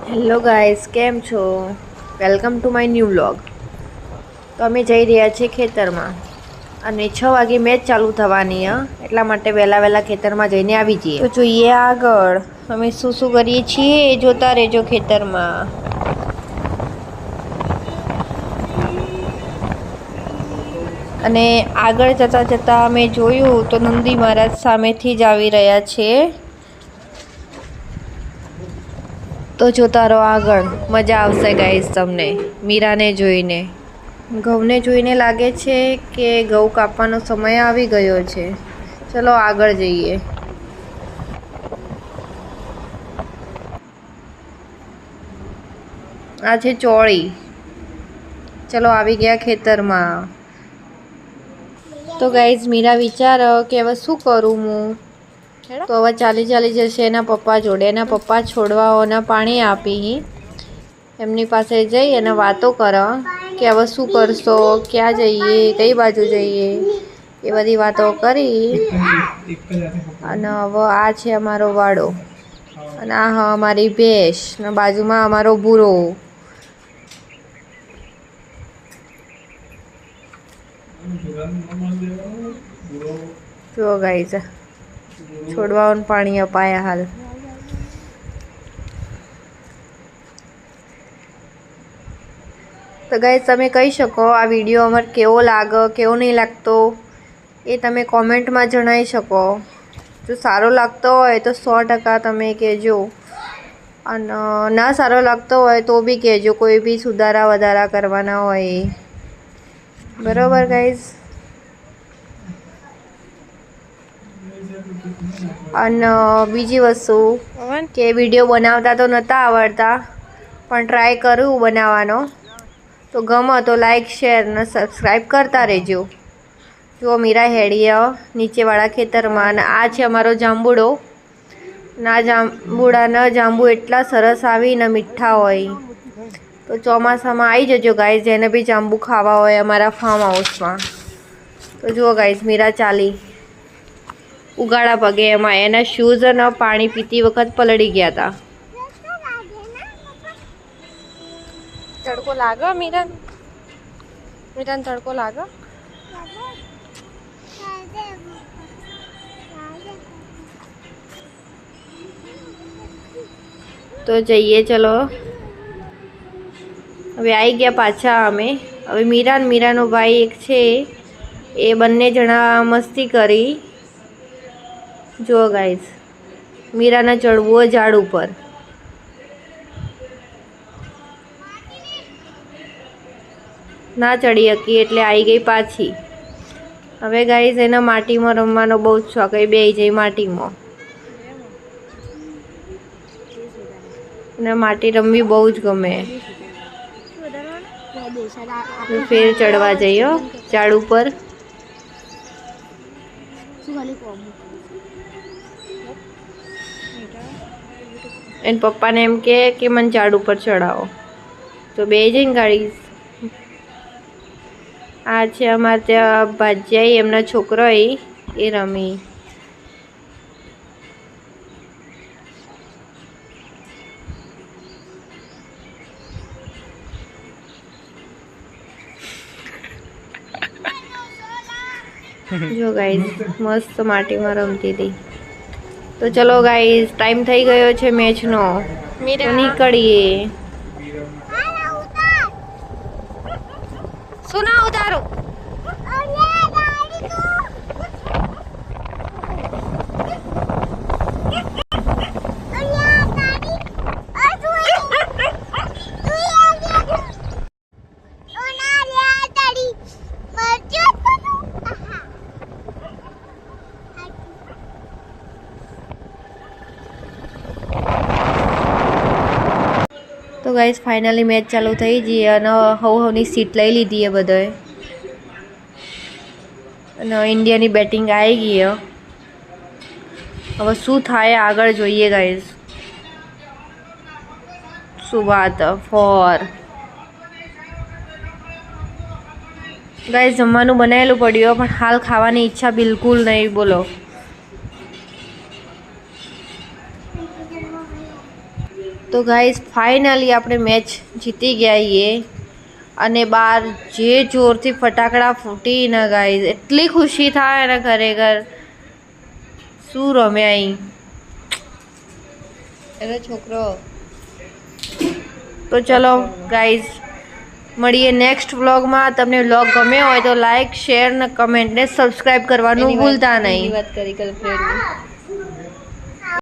Hello guys, કેમ છો? Welcome to my new vlog. તો અમે જઈ રહ્યા છીએ ખેતરમાં અને 6 વાગે મેચ ચાલુ થવાની એટલા માટે વહેલા ખેતરમાં જઈને આવી જઈએ. તો જોઈએ આગળ અમે શું કરીએ છીએ એ જોતા રહેજો ખેતરમાં. અને આગળ જતાં અમે જોયું તો નંદી મહારાજ સામેથી જ આવી રહ્યા છે. તો જોતા રહો આગળ, મજા આવશે ગાઈસ તમને મીરાને જોઈને. ઘઉંને જોઈને લાગે છે કે ઘઉં કાપવાનો સમય આવી ગયો છે. ચલો આગળ જઈએ. આ છે ચોળી. ચલો આવી ગયા ખેતરમાં. તો ગાઈઝ મીરા વિચારો કે હવે શું કરું હું. તો હવે ચાલી જશે એના પપ્પા જોડે. એના પપ્પા છોડવાઓના પાણી આપી એમની પાસે જઈ અને વાતો કરો કે હવે શું કરશો, ક્યાં જઈએ, કઈ બાજુ જઈએ, એ બધી વાતો કરી. અને હવે આ છે અમારો વાડો અને આ અમારી ભેંસ ને બાજુમાં અમારો ભૂરો. જો ગાઈઝ છોડવાઓને પાણી અપાયા હાલ. તો ગાઈઝ તમે કહી શકો આ વિડીયો અમારે કેવો લાગે, કેવો નહીં લાગતો એ તમે કોમેન્ટમાં જણાવી શકો. જો સારો લાગતો હોય તો 100% તમે કહેજો અને ના સારો લાગતો હોય તો બી કહેજો. કોઈ બી સુધારા વધારા કરવાના હોય બરાબર ગાઈઝ. અને બીજી વસ્તુ કે વિડીયો બનાવતા તો નહોતા આવડતા પણ ટ્રાય કરું બનાવવાનો. તો ગમે તો લાઈક, શેર અને સબસ્ક્રાઈબ કરતા રહેજો. જુઓ મીરા હેડીએ નીચેવાળા ખેતરમાં અને આ છે અમારો જાંબુડો. ના જાંબુડાના જાંબુ એટલા સરસ આવીને મીઠા હોય. તો ચોમાસામાં આવી જજો ગાઈઝ, જેને બી જાંબુ ખાવા હોય અમારા ફાર્મ હાઉસમાં. તો જુઓ ગાઈઝ મીરા ચાલી ઉગાડા પગે. એમાં એના શૂઝ અને પાણી પીતી વખત પલળી ગયા હતા. તડકો લાગે મીરાને? મીરાને તડકો લાગે? તો જઈએ ચલો. હવે આવી ગયા પાછા અમે. હવે મીરાનો ભાઈ એક છે એ બંને જણા મસ્તી કરી. જુઓ ગાઈઝ મીરાને ચડવું ઝાડ ઉપર. ના ચડી શકી એટલે આવી ગઈ પાછી. હવે ગાઈઝ એને માટીમાં રમવાનો બહુ જ શોખ. એ બેસી જાય માટીમાં અને માટી રમવી બહુ જ ગમે. ફેર ચડવા જઈએ ઝાડ ઉપર. એને પપ્પાને એમ કે મને ઝાડ ઉપર ચડાવો તો બે જઈને ગાડી. આ છે અમારે ત્યાં ભાજ્યાઈ એમના છોકરો એ રમી. જો ગાઈઝ મસ્ત માટીમાં રમતી હતી. તો ચલો ગાઈઝ ટાઈમ થઈ ગયો છે મેચનો. તો નીકળીએ. શું ના ઉતારું? તો ગાઈઝ ફાઇનલી મેચ ચાલુ થઈ ગઈ અને હવની સીટ લઈ લીધી એ બધાએ અને ઇન્ડિયાની બેટિંગ આવી ગઈ. હવે શું થાય આગળ જોઈએ ગાઈઝ. શું વાત ફોર ગાઈઝ. જમવાનું બનાવેલું પડ્યું પણ હાલ ખાવાની ઈચ્છા બિલકુલ નહીં. બોલો તો ગાઈઝ ફાઇનલી આપણે મેચ જીતી ગયા એ અને બહાર જે જોરથી ફટાકડા ફૂટી ને ગાઈઝ એટલી ખુશી થાય ને ખરેખર શું રમ્યા અહીં એનો છોકરો. તો ચલો ગાઈઝ મળીએ નેક્સ્ટ વ્લોગમાં. તમને વ્લોગ ગમ્યો હોય તો લાઈક શેર ને કમેન્ટ ને સબસ્ક્રાઈબ કરવાનું ભૂલતા નહીં. વાત કરી ગર્લફ્રેન્ડની